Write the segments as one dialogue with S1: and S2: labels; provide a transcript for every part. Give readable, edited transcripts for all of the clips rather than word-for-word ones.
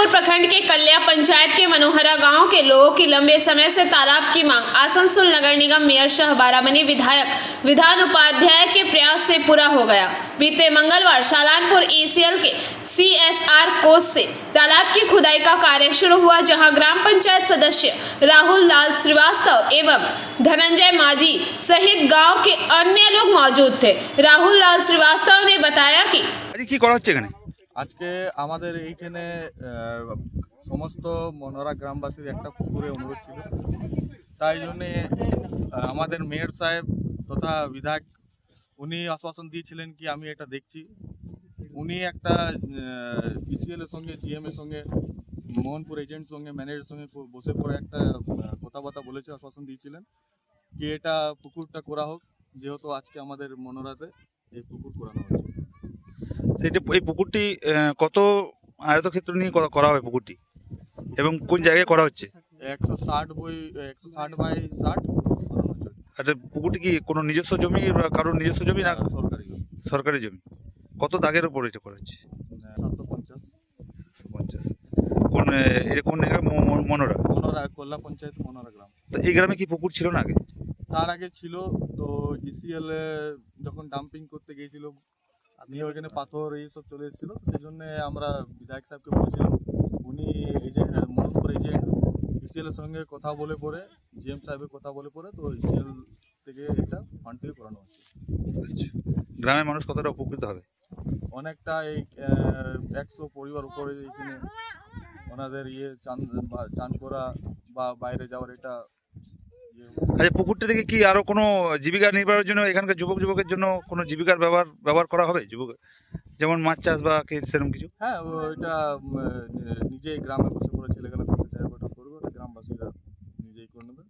S1: रामपुर प्रखंड के कल्या पंचायत के मनोहरा गांव के लोगों की लंबे समय से तालाब की मांग आसनसोल नगर निगम मेयर शाह बारामनी विधायक विधान उपाध्याय के प्रयास से पूरा हो गया। बीते मंगलवार शालानपुर ईसीएल के CSR कोष से तालाब की खुदाई का कार्य शुरू हुआ, जहां ग्राम पंचायत सदस्य राहुल लाल श्रीवास्तव एवं धनंजय माझी सहित गांव के अन्य लोग मौजूद थे। राहुल लाल श्रीवास्तव ने बताया कि
S2: আজকে আমাদের এইখানে সমস্ত মনোরা গ্রামবাসীর একটা পুকুরে অনুরোধ ছিল, তাই জন্যে আমাদের মেয়র সাহেব তথা বিধায়ক উনি আশ্বাসন দিয়েছিলেন কি আমি এটা দেখছি। উনি একটা বিসিএল এর সঙ্গে জিএম এর সঙ্গে মোহনপুর এজেন্টের সঙ্গে ম্যানেজারের সঙ্গে বসে পড়ে একটা কথাবার্তা বলেছে, আশ্বাসন দিয়েছিলেন কি এটা পুকুরটা করা হোক, যেহেতু আজকে আমাদের মনোরাতে এই পুকুর করানো হচ্ছে।
S3: এই পুকুরটি কত আয়তক্ষেত্র নিয়ে করা হবে পুকুরটি এবং কোন জায়গায় করা হচ্ছে?
S2: 160 বাই 60।
S3: আচ্ছা, পুকুরটি কি কোনো নিজস্ব জমি বা কারোর নিজস্ব জমি না সরকারি জমি? কত দাগের উপর এটা করা হচ্ছে? 750। কোন মনোরা
S2: কল্যাণ পঞ্চায়েত মনোরা গ্রাম।
S3: তো এই গ্রামে কি পুকুর ছিল না আগে?
S2: তার আগে ছিল, তো ইসিএল যখন ডাম্পিং করতে গিয়েছিল নিয়ে ওইখানে পাথর এইসব চলে এসেছিলো, তো সেই জন্য আমরা বিধায়ক সাহেবকে বলেছিলাম, উনি এজেন্ট মোহনপুর এজেন্ট ইসিএল এর সঙ্গে কথা বলে পরে জিএম সাহেবের কথা বলে পরে তো ইসিএল থেকে এটা ফান্ড থেকে করানো হচ্ছে।
S3: গ্রামের মানুষ কতটা উপকৃত হবে?
S2: অনেকটা, এই 100 পরিবার উপরে এখানে ওনাদের চান করা বা বাইরে যাওয়ার এটা।
S3: আচ্ছা, পুকুরটা থেকে কি আরো কোনো জীবিকা নির্বাহের জন্য এখানকার যুবকের জন্য কোনো জীবিকার ব্যবহার করা হবে? যেমন মাছ চাষ বা সেরকম কিছু?
S2: হ্যাঁ, ওইটা নিজেই গ্রামে বসে পড়ে ছেলেগুলো করতে চাইবে, ওটা করবে, ওটা গ্রামবাসীরা নিজেই করে নেবে।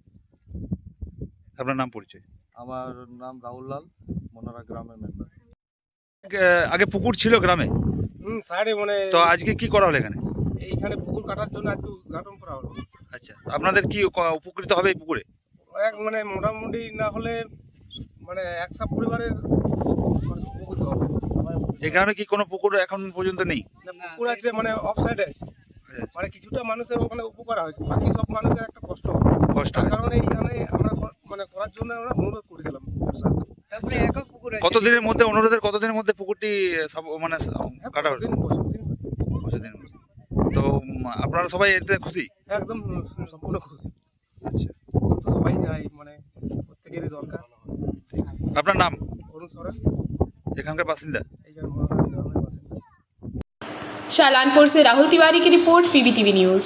S3: আপনার নাম পরিচয়?
S2: আমার নাম রাহুল লাল, মনোরা গ্রামের মেম্বার।
S3: আগে পুকুর ছিল গ্রামে, তো আজকে কি করা হলো এখানে?
S4: এইখানে পুকুর কাটার জন্য আজকে উদ্ঘাটন করা হলো।
S3: আচ্ছা, আপনাদের কি উপকৃত হবে এই পুকুরে?
S4: মানে মোটামুটি না হলে মানে 100 পরিবারের উপকৃত হবে।
S3: এই গ্রামে কি কোনো পুকুর এখন পর্যন্ত নেই?
S4: পুকুর আছে, মানে অফ সাইডে আছে, মানে কিছুটা মানুষের ওখানে উপকার হয়, বাকি সব মানুষের একটা কষ্ট হবে। কারণে এইখানে আমরা মানে করার জন্য আমরা অনুরোধ করেছিলাম।
S3: কতদিনের মধ্যে অনুরোধের কতদিনের মধ্যে পুকুরটি মানে কাটা হলো? বছর দিন। তো আপনারা সবাই এতে খুশি?
S4: একদম সম্পূর্ণ খুশি।
S3: আচ্ছা,
S4: সবাই চাই, মানে প্রত্যেকেরই দরকার।
S3: আপনার নাম?
S4: অরুণ সরেন,
S3: এখানকার বাসিন্দা।
S1: शालानपुर से राहुल तिवारी की रिपोर्ट, PBTV न्यूज।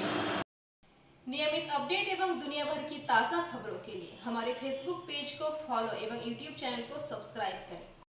S5: नियमित अपडेट एवं दुनिया भर की ताज़ा खबरों के लिए हमारे फेसबुक पेज को फॉलो एवं यूट्यूब चैनल को सब्सक्राइब करें।